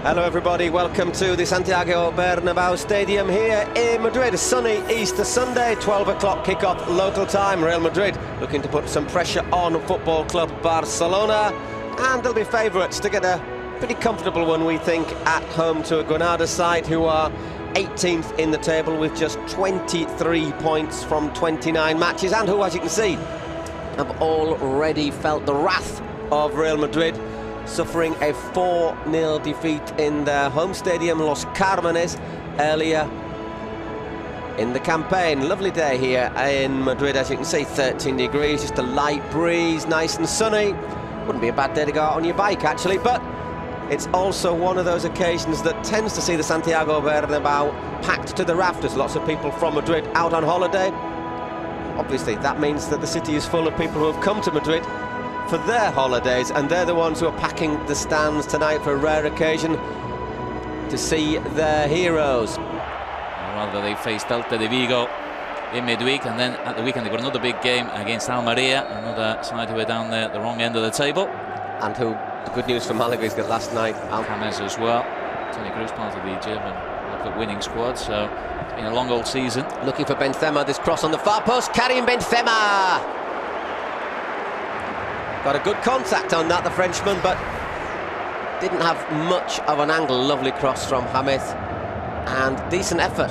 Hello everybody, welcome to the Santiago Bernabéu Stadium here in Madrid. A sunny Easter Sunday, 12 o'clock kick-off local time. Real Madrid looking to put some pressure on Football Club Barcelona, and they'll be favourites to get a pretty comfortable one, we think, at home to a Granada side who are 18th in the table with just 23 points from 29 matches, and who, as you can see, have already felt the wrath of Real Madrid, suffering a 4-0 defeat in their home stadium, Los Cármenes, earlier in the campaign. Lovely day here in Madrid, as you can see, 13 degrees, just a light breeze, nice and sunny. Wouldn't be a bad day to go out on your bike, actually, but it's also one of those occasions that tends to see the Santiago Bernabéu packed to the rafters. Lots of people from Madrid out on holiday. Obviously, that means that the city is full of people who have come to Madrid for their holidays, and they're the ones who are packing the stands tonight for a rare occasion to see their heroes. Rather, they faced Celta de Vigo in midweek, and then at the weekend they got another big game against Almeria, another side who are down there at the wrong end of the table. And who, the good news for Malaga is that last night James as well. Toni Kroos part of the German winning squad, so it's been a long old season. Looking for Benzema, this cross on the far post, Karim Benzema! Got a good contact on that, the Frenchman, but didn't have much of an angle. Lovely cross from James, and decent effort.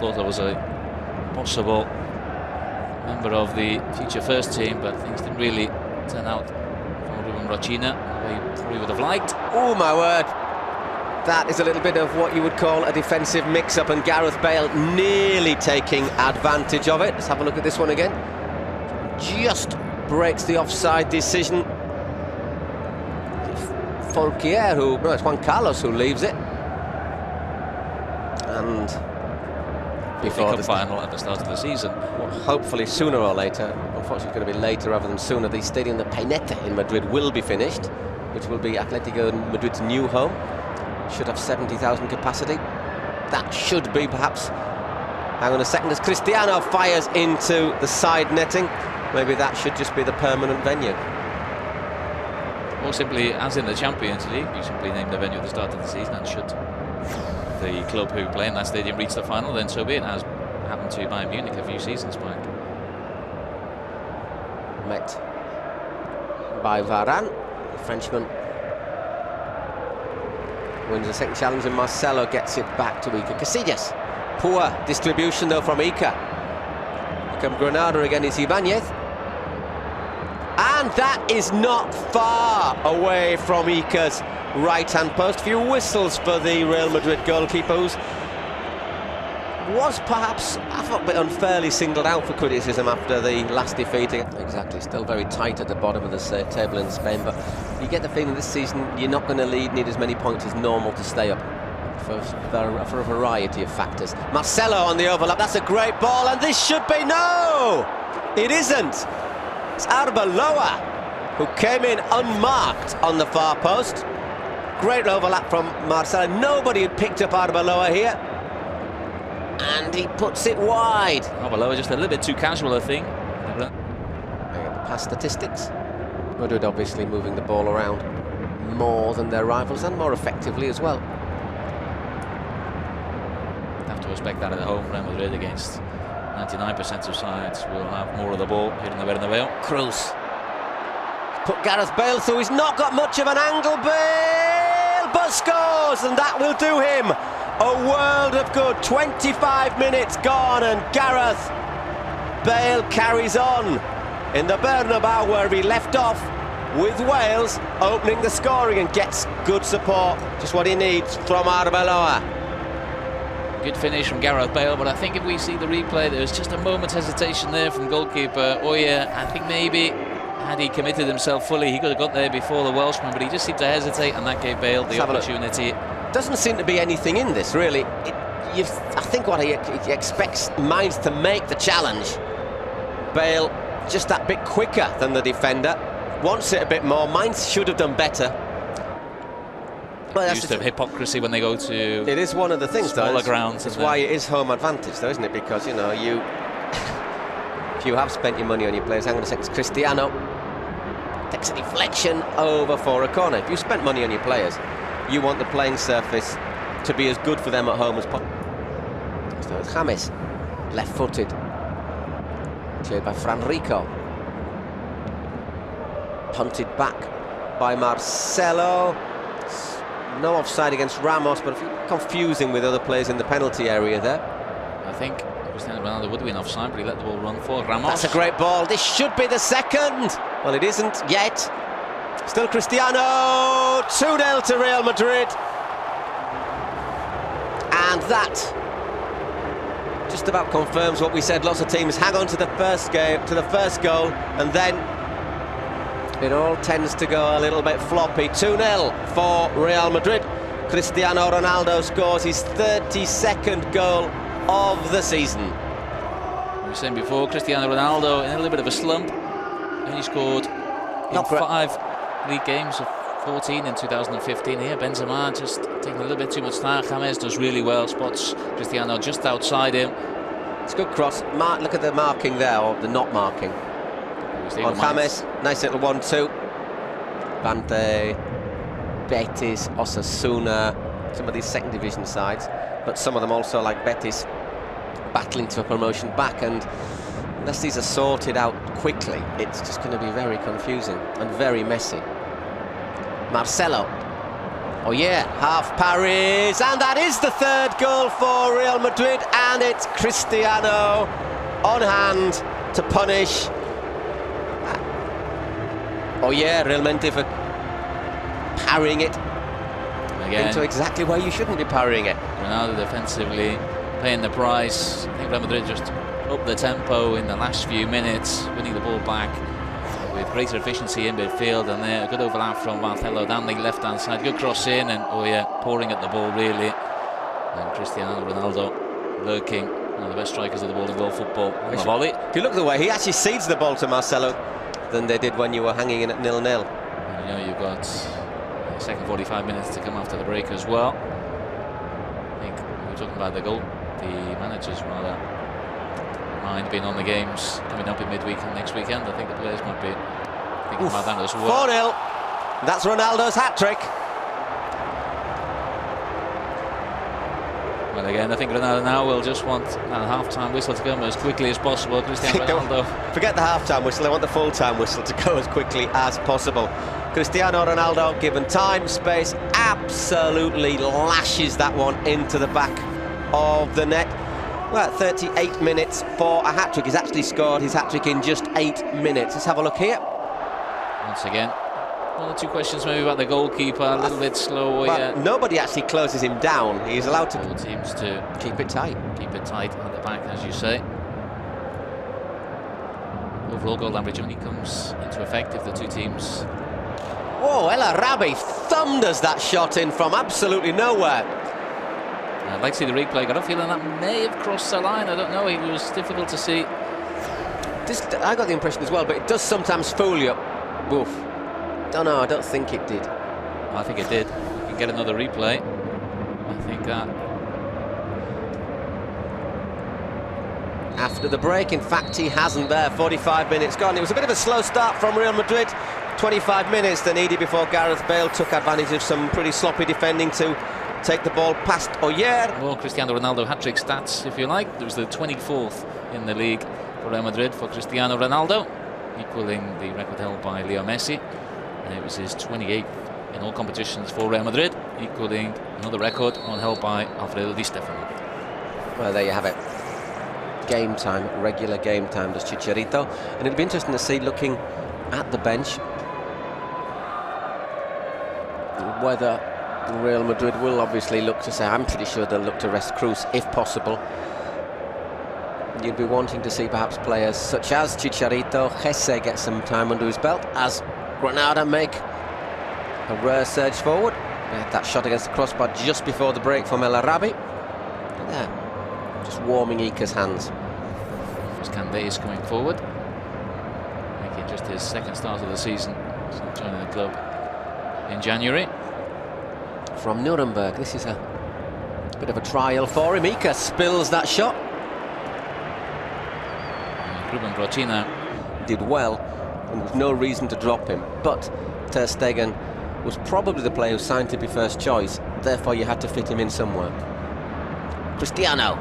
Thought there was a possible member of the future first team, but things didn't really turn out for Ruben Rochina the way he probably would have liked. Oh my word, that is a little bit of what you would call a defensive mix-up, and Gareth Bale nearly taking advantage of it. Let's have a look at this one again. Just breaks the offside decision. Folquier, no, it's Juan Carlos who leaves it. And before the final at the start of the season, well, hopefully sooner or later. Unfortunately, it's going to be later rather than sooner. The stadium, the Peineta in Madrid, will be finished, which will be Atletico Madrid's new home. Should have 70,000 capacity. That should be perhaps. Hang on a second, as Cristiano fires into the side netting. Maybe that should just be the permanent venue. Or simply, as in the Champions League, you simply name the venue at the start of the season, and should the club who play in that stadium reach the final, then so be it, as happened to Bayern Munich a few seasons back. Met by Varane, the Frenchman wins the second challenge, and Marcelo gets it back to Iker Casillas. Poor distribution though from Iker. Come Granada again is Ibanez. And that is not far away from Iker's right-hand post. Few whistles for the Real Madrid goalkeeper, who was perhaps, I thought, a bit unfairly singled out for criticism after the last defeat. Exactly, still very tight at the bottom of the table in Spain, but you get the feeling this season you're not going to need as many points as normal to stay up, for a variety of factors. Marcelo on the overlap, that's a great ball, and this should be, no! It isn't! It's Arbeloa who came in unmarked on the far post. Great overlap from Marcelo. Nobody had picked up Arbeloa here, and he puts it wide. Arbeloa just a little bit too casual, I think. The pass statistics. Madrid obviously moving the ball around more than their rivals, and more effectively as well. Have to respect that at home. Real Madrid against 99% of sides will have more of the ball here in the Bernabéu. Kroos put Gareth Bale through. He's not got much of an angle. Bale, but scores, and that will do him a world of good. 25 minutes gone, and Gareth Bale carries on in the Bernabéu where he left off, with Wales opening the scoring, and gets good support, just what he needs from Arbeloa. Good finish from Gareth Bale, but I think if we see the replay, there's just a moment's hesitation there from goalkeeper Oyer. I think maybe had he committed himself fully, he could have got there before the Welshman, but he just seemed to hesitate, and that gave Bale the opportunity. Doesn't seem to be anything in this, really. I think what he expects Mainz to make the challenge. Bale just that bit quicker than the defender, wants it a bit more. Mainz should have done better. Well, used to hypocrisy when they go to. It is one of the things, smaller grounds. That's why it is home advantage, though, isn't it? Because, you know, if you have spent your money on your players, hang on a second, Cristiano takes a deflection over for a corner. If you spent money on your players, you want the playing surface to be as good for them at home as possible. So it's James, left-footed, cleared by Franrico. Punted back by Marcelo. No offside against Ramos, but confusing with other players in the penalty area there. I think Cristiano Ronaldo would have been offside, but he let the ball run for Ramos. That's a great ball. This should be the second. Well, it isn't yet. Still Cristiano. 2-0 to Real Madrid. And that just about confirms what we said. Lots of teams hang on to the first goal, and then it all tends to go a little bit floppy. 2-0 for Real Madrid. Cristiano Ronaldo scores his 32nd goal of the season. We were saying before, Cristiano Ronaldo in a little bit of a slump. Only scored in 5 league games of 14 in 2015. Here, Benzema just taking a little bit too much time. James does really well, spots Cristiano just outside him. It's a good cross. Look at the marking there, or the not marking. On James, nice little 1-2. Levante, Betis, Osasuna, some of these second division sides, but some of them also, like Betis, battling to a promotion back, and unless these are sorted out quickly, it's just going to be very confusing and very messy. Marcelo. Oh yeah, half Paris, and that is the third goal for Real Madrid, and it's Cristiano on hand to punish. Oh yeah, Realmente for parrying it again into exactly where you shouldn't be parrying it. Ronaldo defensively paying the price. I think Real Madrid just upped the tempo in the last few minutes, winning the ball back with greater efficiency in midfield, and there a good overlap from Marcelo down the left-hand side. Good cross in, and oh yeah, pouring at the ball really. And Cristiano Ronaldo lurking, one of the best strikers of the ball in world football on the volley. If you look at the way he actually cedes the ball to Marcelo than they did when you were hanging in at 0-0. You know, you've got the second 45 minutes to come after the break as well. I think we were talking about the managers rather mind being on the games coming up in midweek and next weekend. I think the players might be thinking about that as well. 4-0. That's Ronaldo's hat-trick. Well, again, I think Ronaldo now will just want that half-time whistle to come as quickly as possible. Cristiano Ronaldo. Forget the half-time whistle, I want the full-time whistle to go as quickly as possible. Cristiano Ronaldo, given time, space, absolutely lashes that one into the back of the net. Well, 38 minutes for a hat-trick. He's actually scored his hat-trick in just 8 minutes. Let's have a look here. Once again, one or two questions maybe about the goalkeeper, a little bit slow. Well, nobody actually closes him down. He's allowed to. All teams to keep it tight. Keep it tight at the back, as you say. Overall goal average only comes into effect if the two teams. Whoa, El Arabi thunders that shot in from absolutely nowhere. I'd like to see the replay. Got a feeling that may have crossed the line. I don't know. It was difficult to see. I got the impression as well, but it does sometimes fool you. Woof. Don't know. I don't think it did. I think it did. We can get another replay. I think that. After the break, in fact, he hasn't there. 45 minutes gone. It was a bit of a slow start from Real Madrid. 25 minutes they needed before Gareth Bale took advantage of some pretty sloppy defending to take the ball past Oyer. More Cristiano Ronaldo hat-trick stats, if you like. It was the 24th in the league for Real Madrid for Cristiano Ronaldo, equaling the record held by Leo Messi. And it was his 28th in all competitions for Real Madrid, equaling another record held by Alfredo Di Stefano. Well, there you have it. Game time, regular game time, does Chicharito. And it'd be interesting to see, looking at the bench, whether Real Madrid will obviously look to say, I'm pretty sure they'll look to rest Cruz if possible. You'd be wanting to see perhaps players such as Chicharito, Jesse get some time under his belt as Granada make a rare surge forward. They had that shot against the crossbar just before the break from El Arabi. And there, just warming Ica's hands. Kande is coming forward, making just his second start of the season since joining the club in January. From Nuremberg, this is a bit of a trial for him. Ica spills that shot. Ruben Brochina did well, and there was no reason to drop him, but Ter Stegen was probably the player who signed to be first choice, therefore you had to fit him in somewhere. Cristiano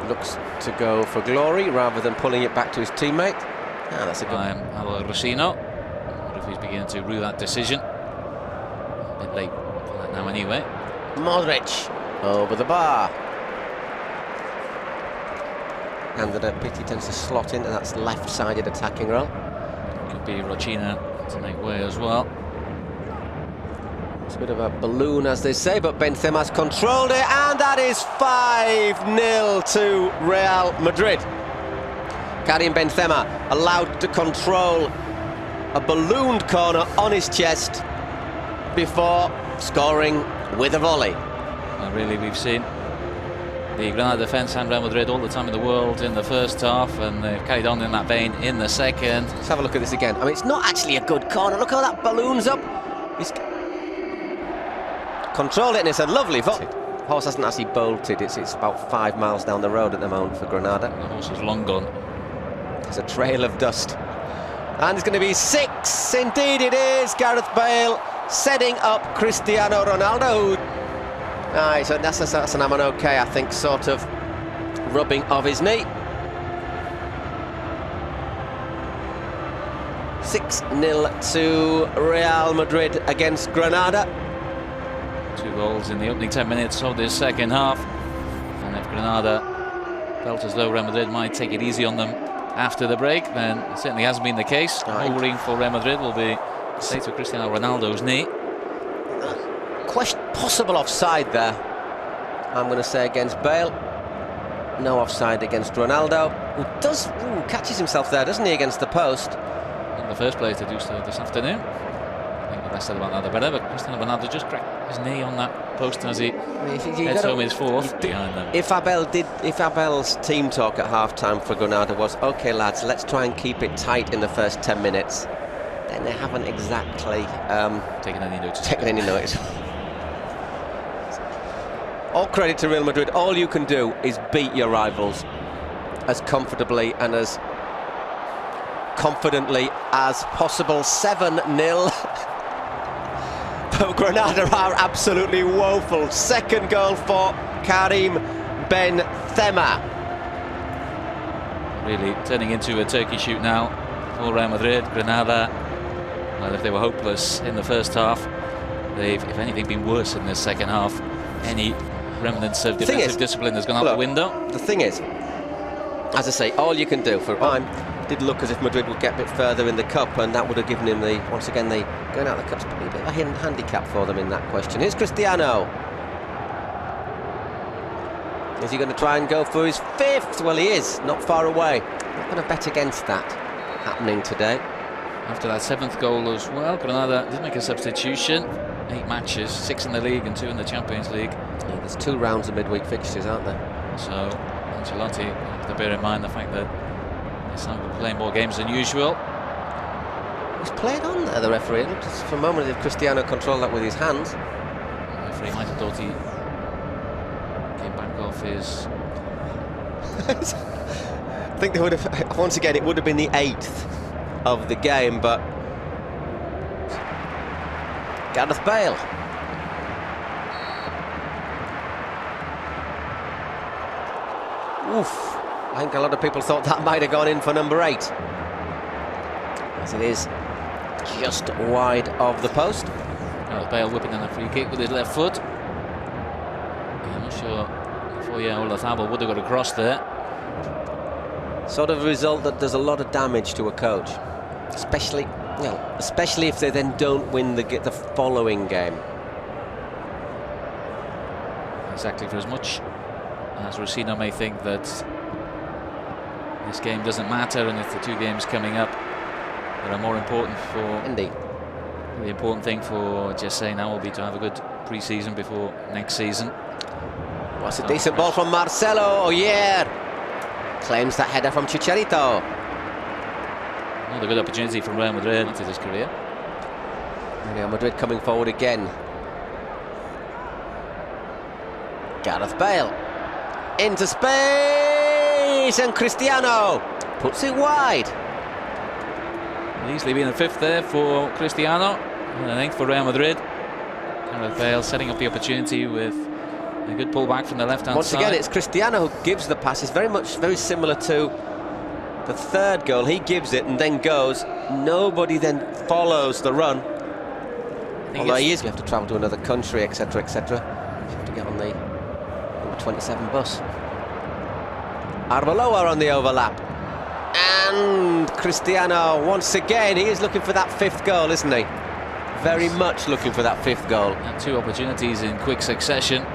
looks to go for glory rather than pulling it back to his teammate. Ah, that's a good Rosino. I wonder if he's beginning to rue that decision. A bit late for that now anyway. Modric over the bar. Candidate Pitti tends to slot into that left-sided attacking role. Could be Rocina to make way as well. It's a bit of a balloon, as they say, but Benzema's controlled it, and that is 5-0 to Real Madrid. Karim Benzema allowed to control a ballooned corner on his chest before scoring with a volley. And really, we've seen the Granada defence and Real Madrid all the time in the world in the first half, and they've carried on in that vein in the second. Let's have a look at this again. I mean, it's not actually a good corner. Look how that balloon's up. He's controlled it, and it's a lovely volley. The horse hasn't actually bolted. It's about 5 miles down the road at the moment for Granada. The horse is long gone. There's a trail of dust. And it's going to be 6. Indeed it is. Gareth Bale setting up Cristiano Ronaldo. So that's an okay, I think, sort of rubbing of his knee. 6-0 to Real Madrid against Granada. 2 goals in the opening 10 minutes of this second half. And if Granada felt as though Real Madrid might take it easy on them after the break, then it certainly hasn't been the case. Worrying for Real Madrid will be the state of Cristiano Ronaldo's knee. Possible offside there, I'm going to say, against Bale. No offside against Ronaldo, who catches himself there, doesn't he, against the post. Not the first player to do so this afternoon. I think the rest of the Ronaldo better, but Cristiano Ronaldo just cracked his knee on that post as he heads home his fourth behind them. If Abel's team talk at half-time for Granada was, OK, lads, let's try and keep it tight in the first 10 minutes, then they haven't exactly taken any notice. All credit to Real Madrid. All you can do is beat your rivals as comfortably and as confidently as possible. 7-0. But Granada are absolutely woeful. Second goal for Karim Benzema. Really turning into a turkey shoot now for Real Madrid. Granada, well, if they were hopeless in the first half, they've, if anything, been worse in this second half. Any remnants of defensive discipline has gone out the window. The thing is, as I say, all you can do for time did look as if Madrid would get a bit further in the cup, and that would have given him the, once again, the going out of the cup's probably a bit of a hidden handicap for them in that question. Here's Cristiano. Is he going to try and go for his 5th? Well, he is, not far away. Not going to bet against that happening today. After that 7th goal as well, Granada did make a substitution. 8 matches, 6 in the league and 2 in the Champions League. Yeah, there's 2 rounds of midweek fixtures, aren't there? So Ancelotti has to bear in mind the fact that he's not playing more games than usual. He's played on there, the referee. It looked for a moment as if Cristiano controlled that with his hands. The referee might have thought he came back off his... I think they would have, once again, it would have been the 8th of the game, but Gareth Bale. Oof. I think a lot of people thought that might have gone in for number 8. As it is just wide of the post. Gareth Bale whipping in a free kick with his left foot. I'm not sure if Oyarzabal would have got across there. Sort of a result that does a lot of damage to a coach, especially if they then don't win the following game. Exactly, for as much as Rosino may think that this game doesn't matter, and if the 2 games coming up that are more important for... Indeed. The important thing for Jesse now will be to have a good pre-season before next season. What's a decent ball from Marcelo? Oh yeah! Claims that header from Chicharito. Another good opportunity from Real Madrid into his career. Real Madrid coming forward again. Gareth Bale into space, and Cristiano puts it wide. Easily being the 5th there for Cristiano, and the 9th for Real Madrid. Gareth Bale setting up the opportunity with a good pullback from the left-hand side. Once again, it's Cristiano who gives the pass. It's very similar to the 3rd goal. He gives it and then goes. Nobody then follows the run. Although you have to travel to another country, etc., etc. You have to get on the number 27 bus. Arbeloa on the overlap. And Cristiano, once again, he is looking for that 5th goal, isn't he? Very much looking for that 5th goal. And 2 opportunities in quick succession.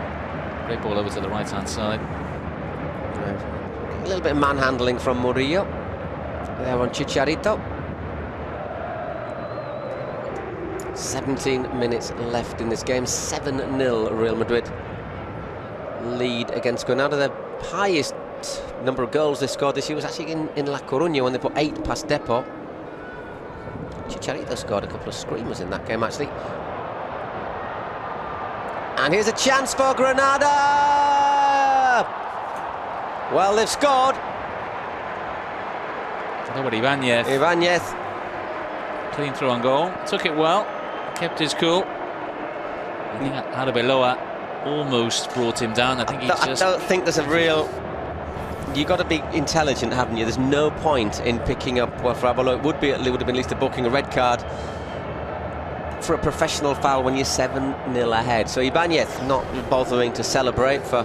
Great ball over to the right-hand side. A little bit of manhandling from Murillo. There on Chicharito. 17 minutes left in this game. 7-0 Real Madrid lead against Granada. The highest number of goals they scored this year was actually in La Coruña when they put 8 past Depot. Chicharito scored a couple of screamers in that game, actually. And here's a chance for Granada! Well, they've scored. Nobody, Ibanez. Clean through on goal. Took it well. Kept his cool. I think Arbeloa almost brought him down. I don't think there's a real... You've got to be intelligent, haven't you? There's no point in picking up... Well, for Arbeloa, it would have been at least a booking, a red card for a professional foul when you're 7-0 ahead. So Ibanez not bothering to celebrate for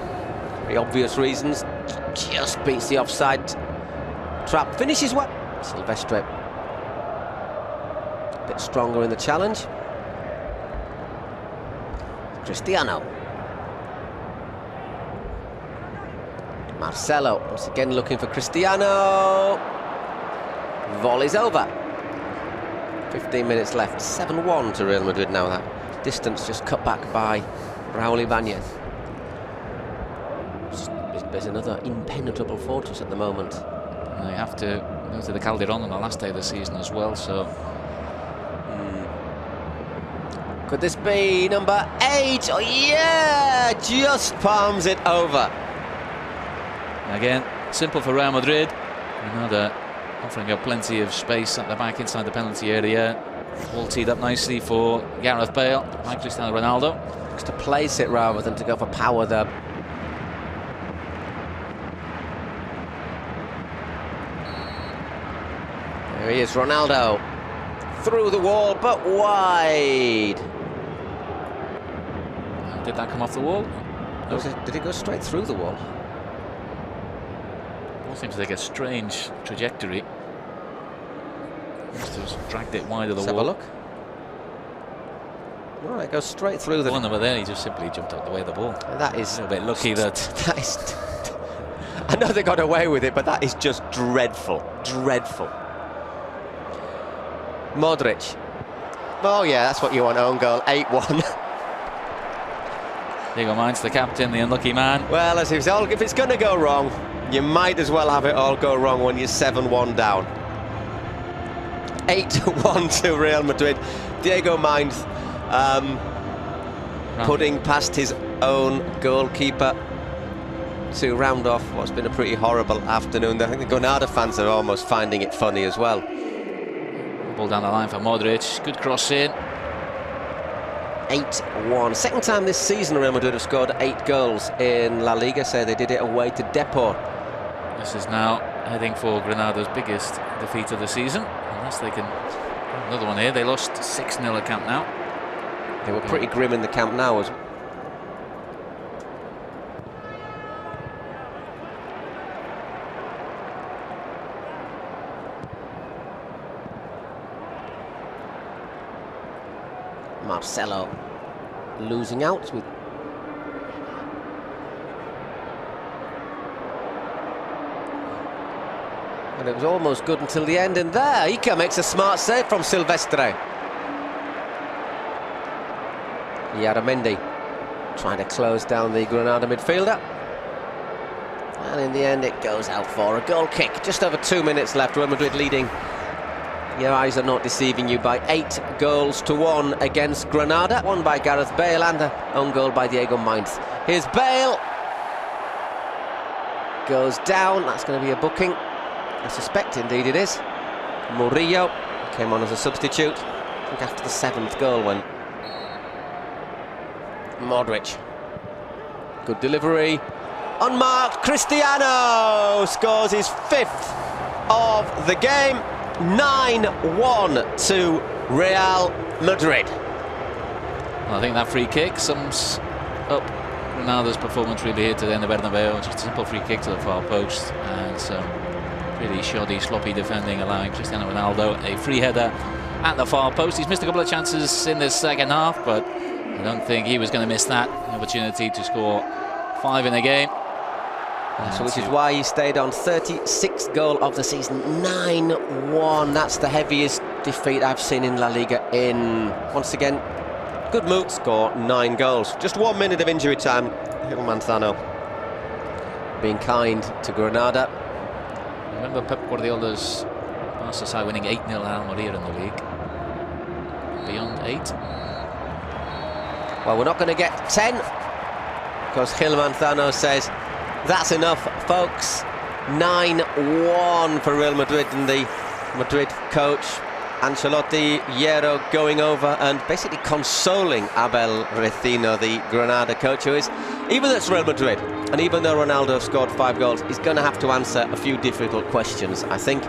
very obvious reasons. Just beats the offside trap. Finishes well. Silvestre a bit stronger in the challenge. Cristiano. Marcelo once again looking for Cristiano. Volley's over. 15 minutes left. 7-1 to Real Madrid now. That distance just cut back by Raúl Ibanez. There's another impenetrable fortress at the moment. They have to go to the Calderon on the last day of the season as well, so... Could this be number 8? Oh yeah! Just palms it over. Again, simple for Real Madrid. Another offering up plenty of space at the back inside the penalty area. All teed up nicely for Gareth Bale by Cristiano Ronaldo. Looks to place it rather than to go for power there. There he is, Ronaldo. Through the wall, but wide. Did that come off the wall? No. Did it go straight through the wall? Ball seems to take a strange trajectory. Must have dragged it wide of the wall. Let's have a look. All right, it goes straight through the... One over there, he just simply jumped out the way of the ball. That is... A little bit lucky that... That is... I know they got away with it, but that is just dreadful. Dreadful. Modric. Oh yeah, that's what you want, own goal. 8-1. Diego Mainz, the captain, the unlucky man. Well, if it's going to go wrong, you might as well have it all go wrong when you're 7-1 down. 8-1 to Real Madrid. Diego Mainz putting past his own goalkeeper to round off what's been a pretty horrible afternoon. I think the Granada fans are almost finding it funny as well. Ball down the line for Modric. Good cross in. 8-1. Second time this season Real Madrid have scored 8 goals in La Liga. So they did it away to Depor. This is now heading for Granada's biggest defeat of the season. Unless they can... Another one here. They lost 6-0 at Camp Nou. They were pretty grim in the Camp Nou as well. Marcelo losing out with... And it was almost good until the end, and there, Ica makes a smart save from Silvestre. Yaramendi trying to close down the Granada midfielder. And in the end, it goes out for a goal kick. Just over 2 minutes left, Real Madrid leading. Your eyes are not deceiving you, by 8-1 against Granada. One by Gareth Bale and an own goal by Diego Mainz. Here's Bale. Goes down, that's going to be a booking. I suspect indeed it is. Murillo came on as a substitute, I think after the 7th goal when Modric. Good delivery. Unmarked, Cristiano scores his 5th of the game. 9-1 to Real Madrid. Well, I think that free kick sums up Ronaldo's performance really here today in the Bernabeu. Just a simple free kick to the far post and some really shoddy, sloppy defending, allowing Cristiano Ronaldo a free header at the far post. He's missed a couple of chances in the second half, but I don't think he was going to miss that opportunity to score 5 in a game. So which is why he stayed on. 36th goal of the season, 9-1. That's the heaviest defeat I've seen in La Liga in, once again, good mood. Score 9 goals. Just 1 minute of injury time. Gil Manzano being kind to Granada. Remember Pep Guardiola's Barca side winning 8-0 at Almeria in the league. Beyond 8. Well, we're not going to get 10 because Gil Manzano says that's enough, folks. 9-1 for Real Madrid, and the Madrid coach Ancelotti, Hierro, going over and basically consoling Abel Recino, the Granada coach, who is, even though it's Real Madrid and even though Ronaldo scored 5 goals, he's going to have to answer a few difficult questions, I think.